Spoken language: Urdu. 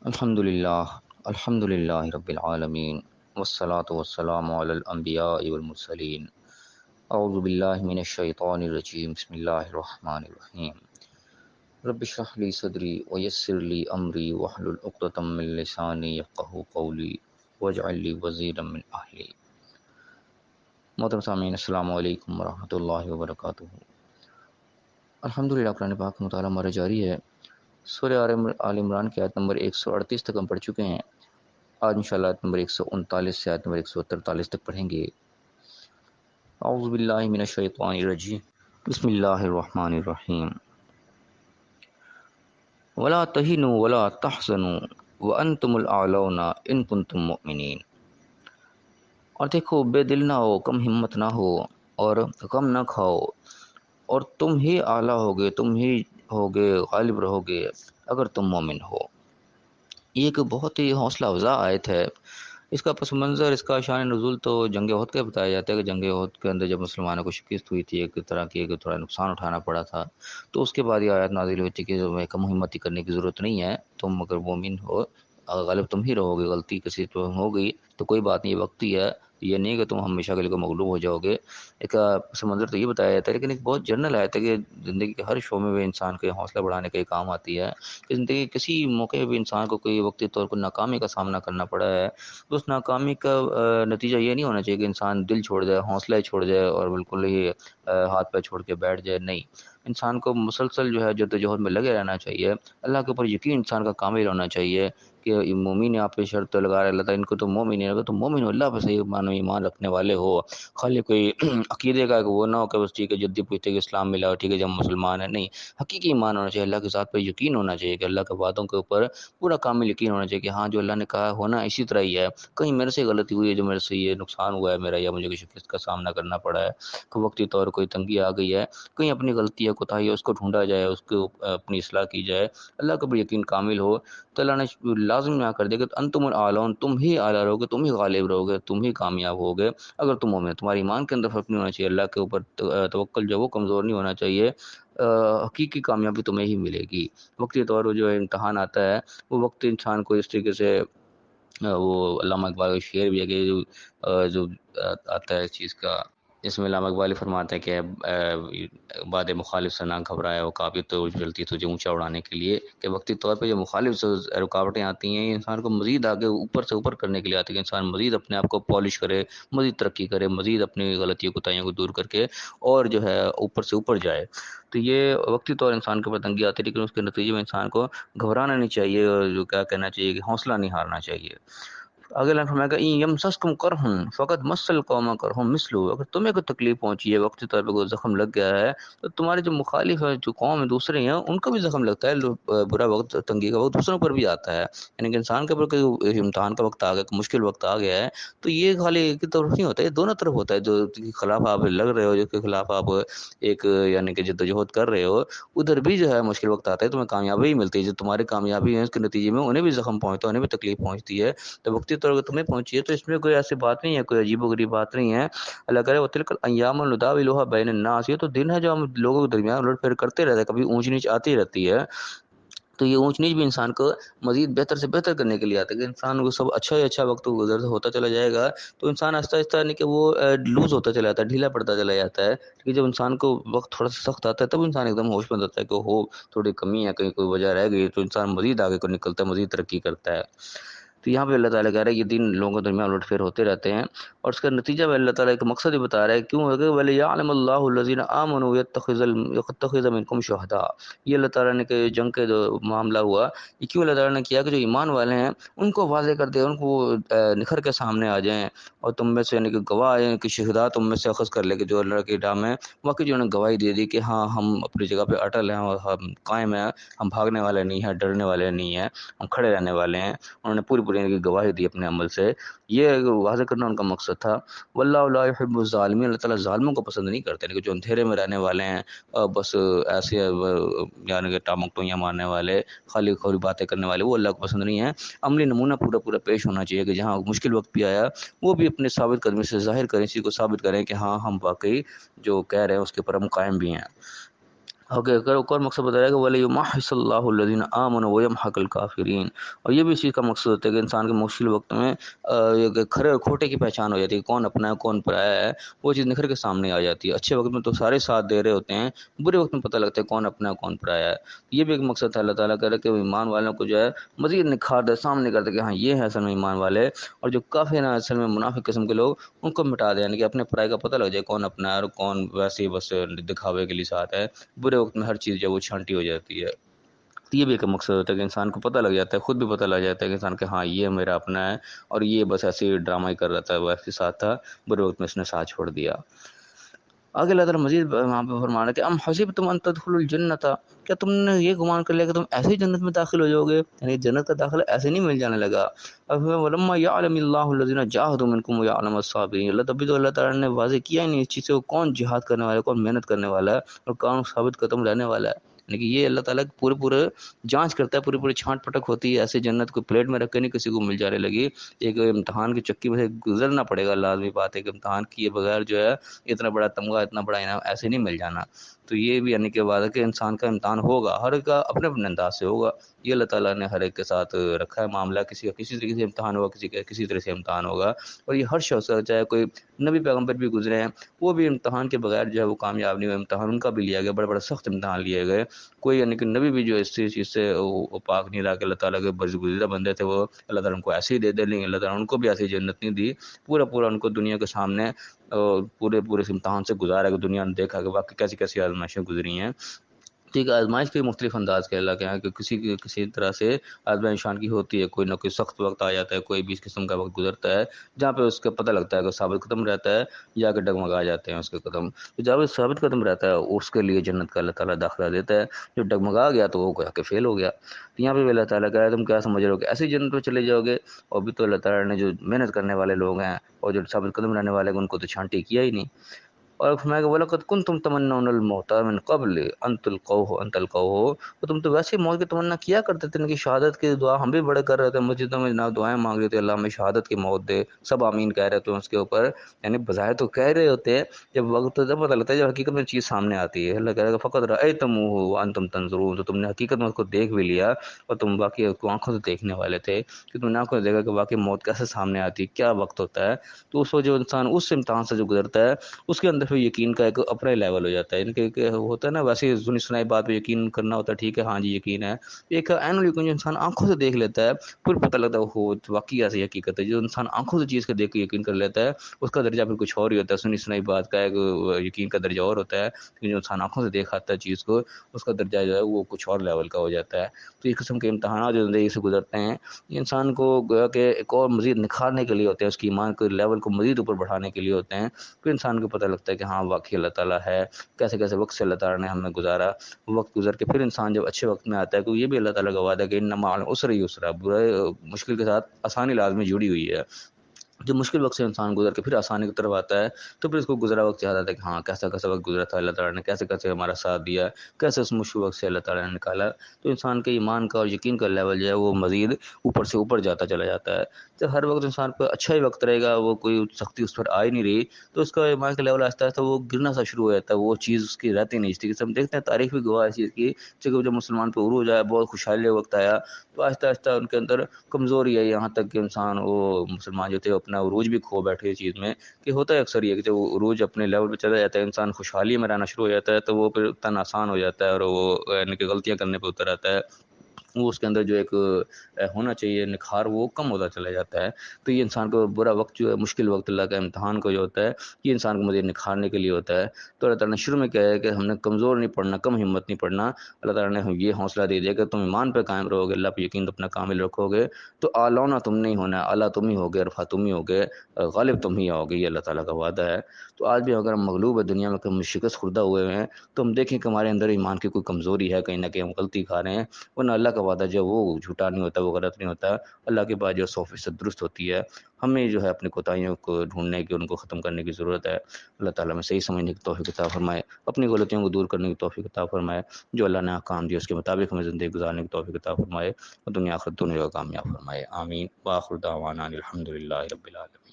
الحمد للہ رب العالمین والصلاة والسلام علی الانبیاء والمرسلین اعوذ باللہ من الشیطان الرجیم بسم اللہ الرحمن الرحیم رب اشرح لی صدری ویسر لی امری واحلل عقدۃ من لسانی یفقہوا قولی واجعل لی وزیرا من اہلی۔ محترم سامعین، السلام علیکم ورحمۃ اللہ وبرکاتہ۔ الحمدللہ قرآن پاک کا مطالعہ ہمارا جاری ہے۔ سورہ آل عمران کی آیت نمبر 138 تک ہم پڑھ چکے ہیں۔ آج انشاءاللہ آیت نمبر 139 سے آیت نمبر 143 تک پڑھیں گے۔ اعوذ باللہ من الشیطان الرجیم بسم اللہ الرحمن الرحیم ولا تہنوا ولا تحزنوا وانتم الاعلون ان کنتم مؤمنین۔ اور دیکھو، بے دل نہ ہو، کم ہمت نہ ہو اور غم نہ کھاؤ، اور تم ہی اعلیٰ ہوگے، تم ہی ہوگے، غالب رہو گے اگر تم مومن ہو۔ یہ ایک بہت ہی حوصلہ افزا آیت ہے۔ اس کا پس منظر، اس کا شان نزول تو جنگ احد کا بتایا جاتا ہے کہ جنگ احد کے اندر جب مسلمانوں کو شکست ہوئی تھی، ایک طرح کی تھوڑا نقصان اٹھانا پڑا تھا، تو اس کے بعد یہ آیت نازل ہوئی تھی کہ کم ہمتی کرنے کی ضرورت نہیں ہے، تم اگر مومن ہو غالب تم ہی رہو گے، غلطی کسی تو ہو گئی تو کوئی بات نہیں، یہ وقتی ہے، یہ نہیں کہ تم ہمیشہ کے لیے مغلوب ہو جاؤ گے۔ ایک پس منظر تو یہ بتایا جاتا ہے، لیکن ایک بہت جنرل آیت ہے کہ زندگی کے ہر شعبے میں انسان کے حوصلہ بڑھانے کا یہ کام آتی ہے کہ زندگی کے کسی موقع بھی انسان کو کوئی وقتی طور پر ناکامی کا سامنا کرنا پڑا ہے، تو اس ناکامی کا نتیجہ یہ نہیں ہونا چاہیے کہ انسان دل چھوڑ جائے، حوصلہ چھوڑ جائے اور بالکل ہی ہاتھ پہ چھوڑ کے بیٹھ جائے۔ نہیں، انسان کو مسلسل جو ہے جدوجہد میں لگے رہنا چاہیے، اللہ کے اوپر یقین انسان کا کامل ہونا چاہیے کہ مومن آپ پہ شرط لگا رہے اللہ تعالیٰ ان کو تو مومن ہے، اگر تو مومن ہو، اللہ پہ صحیح معنی ایمان رکھنے والے ہو، خالی کوئی عقیدے کا کہ وہ نہ ہو کہ بس ٹھیک ہے جدی پوچھتے کہ اسلام ملا ہو، ٹھیک ہے جب مسلمان ہے، نہیں، حقیقی ایمان ہونا چاہیے، اللہ کے ذات پہ یقین ہونا چاہیے کہ اللہ کے وعدوں کے اوپر پورا کامل یقین ہونا چاہیے کہ ہاں جو اللہ نے کہا ہونا اسی طرح ہی ہے، کہیں میرے سے غلطی ہوئی ہے جو میرے سے یہ نقصان ہوا ہے میرا، یا مجھے کسی شکست کا سامنا کرنا پڑا ہے، کہ وقتی طور کوئی تنگی آ گئی ہے، کہیں اپنی غلطی ہے، کوتاہی ہے، اس کو ڈھونڈا جائے، اس کو اپنی اصلاح کی جائے، اللہ کا بھی یقین کامل ہو تو اللہ نے لازم نہ کر دیا کہ انتم الاعلون، تم ہی اعلیٰ رہو گے، تم ہی غالب رہو گے، تم ہی کامیاب ہوگے اگر تم مومن۔ تمہارے ایمان کے اندر فرق نہیں ہونا چاہیے، اللہ کے اوپر توکل جو وہ کمزور نہیں ہونا چاہیے، حقیقی کامیابی تمہیں ہی ملے گی۔ وقتی طور پر جو امتحان آتا ہے وہ وقت انسان کو اس طریقے سے وہ علامہ اقبال کا شعر بھی ہے کہ جو آتا ہے اس چیز کا، جس میں علامہ اقبال فرماتے ہیں کہ باد مخالف سے نہ گھبرائے، وہ کافی تو چلتی تجھے اونچا اڑانے کے لیے، کہ وقتی طور پہ جو مخالف رکاوٹیں آتی ہیں یہ انسان کو مزید آگے اوپر سے اوپر کرنے کے لیے آتی ہے کہ انسان مزید اپنے آپ کو پالش کرے، مزید ترقی کرے، مزید اپنی غلطیوں کوتاہیوں کو دور کر کے اور جو ہے اوپر سے اوپر جائے۔ تو یہ وقتی طور انسان کے اوپر تنگی آتی ہے، لیکن اس کے نتیجے میں انسان کو گھبرانا نہیں چاہیے، اور جو کیا کہنا چاہیے کہ حوصلہ نہیں ہارنا چاہیے۔ اگلا لائن فرمایا کہ این یمسسکم کرہ فقد مس القوم کرہ مثلہ، اگر تمہیں کوئی تکلیف پہنچی ہے، وقتی طور پہ کوئی زخم لگ گیا ہے، تو تمہارے جو مخالف ہے، جو قوم ہے دوسرے ہیں، ان کو بھی زخم لگتا ہے، برا وقت، تنگی کا وقت دوسروں پر بھی آتا ہے، یعنی کہ انسان کے اوپر کوئی امتحان کا وقت آ گیا، کوئی مشکل وقت آ گیا ہے، تو یہ خالی ایک کی طرف نہیں ہوتا ہے، یہ دونوں طرف ہوتا ہے، جو کے خلاف آپ لگ رہے ہو، جس کے خلاف آپ ایک یعنی کہ جدوجہد کر رہے ہو، ادھر بھی جو ہے مشکل وقت آتا ہے، تمہیں کامیابی ہی ملتی ہے، جو تمہاری کامیابی ہے اس کے نتیجے میں انہیں بھی زخم پہنچتا ہے، انہیں بھی تکلیف پہنچتی ہے، تو وقتی طور پر تمہیں پہنچی ہے تو اس میں کوئی ایسی بات نہیں ہے، کوئی عجیب و غریب بات نہیں ہے۔ اللہ کرے وتلک الایام نداولها بین الناس، یہ تو دن ہے جو ہم لوگوں کے درمیان الٹ پھیر کرتے رہتے ہیں، کبھی اونچ نیچ آتی رہتی ہے، تو یہ اونچ نیچ بھی انسان کو مزید بہتر سے بہتر کرنے کے لیے آتا ہے کہ انسان کو سب اچھا ہی اچھا وقت گزر ہوتا چلا جائے گا، تو انسان آہستہ آہستہ نہیں کہ وہ لوز ہوتا چلا جاتا ہے، ڈھیلا پڑتا چلا جاتا ہے، کہ جب انسان کو وقت تھوڑا سا سخت آتا ہے تب انسان ایک دم ہوش میں ہوتا ہے کہ ہو تھوڑی کمی ہے، کہیں کوئی وجہ رہ گئی، تو انسان مزید آگے کو نکلتا ہے، مزید ترقی کرتا ہے۔ تو یہاں پہ اللہ تعالیٰ کہہ رہا ہے یہ دن لوگوں کے درمیان الٹ پھیر ہوتے رہتے ہیں، اور اس کا نتیجہ میں اللہ تعالیٰ ایک مقصد ہی بتا رہا ہے، کیوں ہے کہ وَلِيَعْلَمَ اللَّهُ الَّذِينَ آمَنُوا وَيَتَّخِذَ مِنكُمْ شُهَدَاءَ، یہ اللہ تعالیٰ نے کہ جنگ کے جو معاملہ ہوا یہ کیوں اللہ تعالیٰ نے کیا کہ جو ایمان والے ہیں ان کو واضح کر دے، ان کو نکھر کے سامنے آ جائیں، اور تم میں سے یعنی کہ گواہ آئیں کہ شہداء تم میں سے اخذ کر لے کہ جو اللہ کی راہ میں واقعی جو نے گواہی دے دی کہ ہاں ہم اپنی جگہ پہ اٹل ہیں اور ہم قائم ہیں، ہم بھاگنے والے نہیں ہیں، ڈرنے والے نہیں ہیں، ہم کھڑے رہنے والے ہیں، انہوں نے پوری پوری گواہی دی اپنے عمل سے، یہ واضح کرنا ان کا مقصد تھا۔ واللہ لا يحب الظالمین، اللہ تعالیٰ ظالموں کو پسند نہیں کرتے، کہ جو اندھیرے میں رہنے والے ہیں، بس ایسے یعنی کہ ٹامک ٹوئیاں مارنے والے، خالی خوری باتیں کرنے والے، وہ اللہ کو پسند نہیں ہے۔ عملی نمونہ پورا پورا پیش ہونا چاہیے کہ جہاں مشکل وقت بھی آیا وہ بھی اپنے ثابت قدمی سے ظاہر کریں، اسی کو ثابت کریں کہ ہاں ہم واقعی جو کہہ رہے ہیں اس کے پر ہم قائم بھی ہیں۔ اگر ایک اور مقصد بتایا کہ وَلِيُمَحِّصَ اللَّهُ الَّذِينَ آمَنُوا وَيَمْحَقَ الْكَافِرِينَ، اور یہ بھی اسی کا مقصد ہوتا ہے کہ انسان کے مشکل وقت میں کھرے اور کھوٹے کی پہچان ہو جاتی ہے، کون اپنا ہے کون پرایا ہے، وہ چیز نکھر کے سامنے آ جاتی ہے۔ اچھے وقت میں تو سارے ساتھ دے رہے ہوتے ہیں، برے وقت میں پتہ لگتا ہے کون اپنا ہے کون پرایا ہے۔ یہ بھی ایک مقصد ہے، اللہ تعالیٰ کہہ رہا ہے کہ ایمان والوں کو جو ہے مزید نکھار دے، سامنے کر دے کہ ہاں یہ ہے اصل میں ایمان والے، اور جو کافر ہیں اصل میں منافق قسم کے لوگ، ان کو مٹا دے، یعنی کہ اپنے پرائے کا پتہ لگ جائے کون اپنا ہے اور کون ویسے ہی بس دکھاوے کے لیے ساتھ ہے۔ برے وقت میں ہر چیز جو ہے وہ چھانٹی ہو جاتی ہے۔ تو یہ بھی ایک مقصد ہوتا ہے کہ انسان کو پتہ لگ جاتا ہے، خود بھی پتہ لگ جاتا ہے کہ انسان کہ ہاں یہ میرا اپنا ہے، اور یہ بس ایسے ہی ڈرامہ ہی کر رہا تھا، وہ ایسے ساتھ تھا، برے وقت میں اس نے ساتھ چھوڑ دیا۔ آگے اللہ تعالیٰ مزید وہاں پہ فرما رہا ہے کہ ام حسبتم ان تدخلوا الجنۃ، کیا تم نے یہ گمان کر لیا کہ تم ایسے ہی جنت میں داخل ہو جاؤ گے؟ یعنی جنت کا داخلہ ایسے نہیں مل جانے لگا۔ اب ولما یعلم اللہ الذین جاہدوا منکم ویعلم الصابرین، اللہ تب بھی تو اللہ تعالیٰ نے واضح کیا ہی نہیں اس چیز سے، کون جہاد کرنے والا ہے، کون محنت کرنے والا ہے، اور کون ثابت قدم رہنے والا ہے۔ یعنی کہ یہ اللہ تعالیٰ پورے جانچ کرتا ہے، پوری چھانٹ پٹک ہوتی ہے، ایسے جنت کو پلیٹ میں رکھ کے نہیں کسی کو مل جانے لگی، ایک امتحان کی چکی میں سے گزرنا پڑے گا، لازمی بات ہے کہ امتحان کیے بغیر جو ہے اتنا بڑا تمغہ اتنا بڑا انعام ایسے نہیں مل جانا۔ تو یہ بھی یعنی کہ بات ہے کہ انسان کا امتحان ہوگا، ہر ایک کا اپنے اپنے انداز سے ہوگا، یہ اللہ تعالیٰ نے ہر ایک کے ساتھ رکھا ہے معاملہ، کسی کا کسی طریقے سے امتحان ہوگا، کسی کا کسی طرح سے امتحان ہوگا، اور یہ ہر شخص کا، چاہے کوئی نبی پیغمبر بھی گزرے ہیں، وہ بھی امتحان کے بغیر جو ہے وہ کامیاب نہیں ہوئے، امتحان ان کا بھی لیا گیا، بڑے بڑے سخت امتحان لیے گئے، کوئی یعنی کہ نبی بھی جو اس چیز سے وہ پاک نہیں رہا کہ اللہ تعالیٰ کے برگزیدہ بندے تھے، وہ اللہ تعالیٰ ان کو ایسے ہی دے لیکن اللہ تعالیٰ ان کو بھی ایسی جنت نہیں دی، پورا ان کو دنیا کے سامنے پورے اس امتحان سے گزارا کہ دنیا نے دیکھا کہ واقعی کیسی کیسی آزمائشیں گزری ہیں۔ ٹھیک ہے، آزمائش کے مختلف انداز کے اللہ کے ہیں کہ کسی طرح سے آزمائش انسان کی ہوتی ہے، کوئی نہ کوئی سخت وقت آ جاتا ہے، کوئی بھی اس قسم کا وقت گزرتا ہے جہاں پہ اس کا پتہ لگتا ہے کہ ثابت قدم رہتا ہے یا کہ ڈگمگا جاتے ہیں اس کے قدم، تو جب ثابت قدم رہتا ہے اس کے لیے جنت کا اللہ تعالیٰ داخلہ دیتا ہے، جو ڈگمگا گیا تو وہ گویا کہ فیل ہو گیا۔ تو یہاں پہ بھی اللہ تعالیٰ کہہ رہا ہے تم کیا سمجھ رہے ہو کہ ایسی جنت میں چلے جاؤ گے، اور بھی تو اللہ تعالیٰ نے جو محنت کرنے والے لوگ ہیں اور جو ثابت قدم رہنے والے ہیں ان کو تو چھانٹی کیا ہی نہیں۔ اور فرمایا کہ وَلَقَدْ كُنْتُمْ تَمَنَّوْنَ الْمَوْتَ مِنْ قَبْلِ أَنْ تَلْقَوْهُ، تو تم تو ویسے موت کی تمنا کیا کرتے تھے، ان کی شہادت کی دعا ہم بھی بڑے کر رہے تھے، مسجدوں میں جناب دعائیں مانگ رہے تھے، اللہ ہمیں شہادت کی موت دے، سب آمین کہہ رہے تھے اس کے اوپر، یعنی بظاہر تو کہہ رہے ہوتے ہیں، جب وقت تو جب پتہ لگتا ہے، جب حقیقت میں چیز سامنے آتی ہے، اللہ کہہ رہا ہے فَقَدْ رَأَيْتُمُوهُ وَأَنْتُمْ تَنظُرُونَ، تو تم نے حقیقت میں اس کو دیکھ بھی لیا اور تم باقی اس کو آنکھوں سے دیکھنے والے تھے، کہ تم نے آنکھوں سے دیکھا کہ واقعی موت کیسے سامنے آتی ہے، کیا وقت ہوتا ہے۔ تو اس وقت جو انسان اس امتحان سے جو گزرتا ہے اس کے اندر پھر یقین کا ایک اپنا لیول ہو جاتا ہے، ان کہ ہوتا ہے نا ویسے سنی سنائی بات پہ یقین کرنا ہوتا ہے، ٹھیک ہے ہاں جی یقین ہے، ایک عین یقین جو انسان آنکھوں سے دیکھ لیتا ہے، پھر پتہ لگتا ہے وہ واقعی ایسی حقیقت ہے، جو انسان آنکھوں سے چیز کو دیکھ کے یقین کر لیتا ہے اس کا درجہ پھر کچھ اور ہی ہوتا ہے، سنی سنائی بات کا ایک یقین کا درجہ اور ہوتا ہے، لیکن جو انسان آنکھوں سے دیکھ آتا ہے چیز کو اس کا درجہ جو ہے وہ کچھ اور لیول کا ہو جاتا ہے۔ تو اس قسم کے امتحانات جو زندگی سے گزرتے ہیں یہ انسان کو گویا کہ ایک اور مزید نکھارنے کے لیے ہوتے ہیں، اس کی ایمان کے لیول کو مزید اوپر بڑھانے کے لیے ہوتے ہیں، پھر انسان کو پتہ لگتا ہے کہ ہاں واقعی اللہ تعالیٰ ہے، کیسے کیسے وقت سے اللہ تعالیٰ نے ہمیں گزارا، وقت گزر کے پھر انسان جب اچھے وقت میں آتا ہے تو یہ بھی اللہ تعالیٰ کا وعدہ ہے کہ ان مع العسر یسرا، برے مشکل کے ساتھ آسانی لازمی جڑی ہوئی ہے، جب مشکل وقت سے انسان گزر کے پھر آسانی کی طرف آتا ہے تو پھر اس کو گزرا وقت یاد آتا ہے کہ ہاں کیسا کیسا وقت گزرا تھا، اللہ تعالیٰ نے کیسے کیسے ہمارا ساتھ دیا، کیسے اس مشکل وقت سے اللہ تعالیٰ نے نکالا۔ تو انسان کے ایمان کا اور یقین کا لیول جو ہے وہ مزید اوپر سے اوپر جاتا چلا جاتا ہے، جب ہر وقت انسان پہ اچھا ہی وقت رہے گا، وہ کوئی سختی اس پر آ ہی نہیں رہی، تو اس کا ایمان کا لیول آہستہ آہستہ وہ گرنا سا شروع ہو جاتا ہے، وہ چیز اس کی رہتی نہیں، اس طریقے سے ہم دیکھتے ہیں تاریخ بھی گواہ ہے اس چیز کی، جب مسلمان پہ عروج آیا، بہت خوشحالی وقت آیا، تو آہستہ آہستہ ان کے اندر کمزوری ہے، یہاں تک کہ انسان وہ مسلمان جو تھے اپنا عروج بھی کھو بیٹھے اس چیز میں، کہ ہوتا ہے اکثر یہ کہ جب وہ عروج اپنے لیول پہ چلا جاتا ہے انسان خوشحالی میں رہنا شروع ہو جاتا ہے تو وہ پھر تن آسان ہو جاتا ہے اور وہ یعنی کہ غلطیاں کرنے پہ اتر آتا ہے، وہ اس کے اندر جو ایک ہونا چاہیے نکھار وہ کم ہوتا چلا جاتا ہے۔ تو یہ انسان کو برا وقت جو ہے مشکل وقت اللہ کا امتحان کو جو ہوتا ہے یہ انسان کو مزید نکھارنے کے لیے ہوتا ہے۔ تو اللہ تعالیٰ نے شروع میں کہا ہے کہ ہم نے کمزور نہیں پڑنا، کم ہمت نہیں پڑنا، اللہ تعالیٰ نے یہ حوصلہ دے دیا کہ تم ایمان پہ قائم رہو گے، اللہ پہ یقین اپنا کامل رکھو گے تو اعلیٰ تم نہیں ہونا، اعلیٰ تم ہی ہوگے، رفع تم ہی ہوگے، غالب تم ہی آؤ گے، یہ اللہ تعالیٰ کا وعدہ ہے۔ تو آج بھی اگر ہم مغلوب ہے دنیا میں کہ ہم شکست خوردہ ہوئے ہیں تو ہم دیکھیں کہ ہمارے اندر ایمان کی کوئی کمزوری ہے، کہیں نہ کہیں ہم غلطی کھا رہے ہیں، ورنہ اللہ کا وعدہ جو وہ جھوٹا نہیں ہوتا، وہ غلط نہیں ہوتا، اللہ کے بعد جو 100% درست ہوتی ہے۔ ہمیں جو ہے اپنی کوتاہیوں کو ڈھونڈنے کی، ان کو ختم کرنے کی ضرورت ہے۔ اللہ تعالیٰ میں صحیح سمجھنے کی توفیق عطا فرمائے، اپنی غلطیوں کو دور کرنے کی توفیق عطا فرمائے، جو اللہ نے احکام دیا اس کے مطابق ہمیں زندگی گزارنے کی توفیق عطا فرمائے، اور دنیا آخرت دونوں جگہ کامیاب فرمائے، آمین۔ وآخر دعوانا ان الحمد للہ رب العالمین۔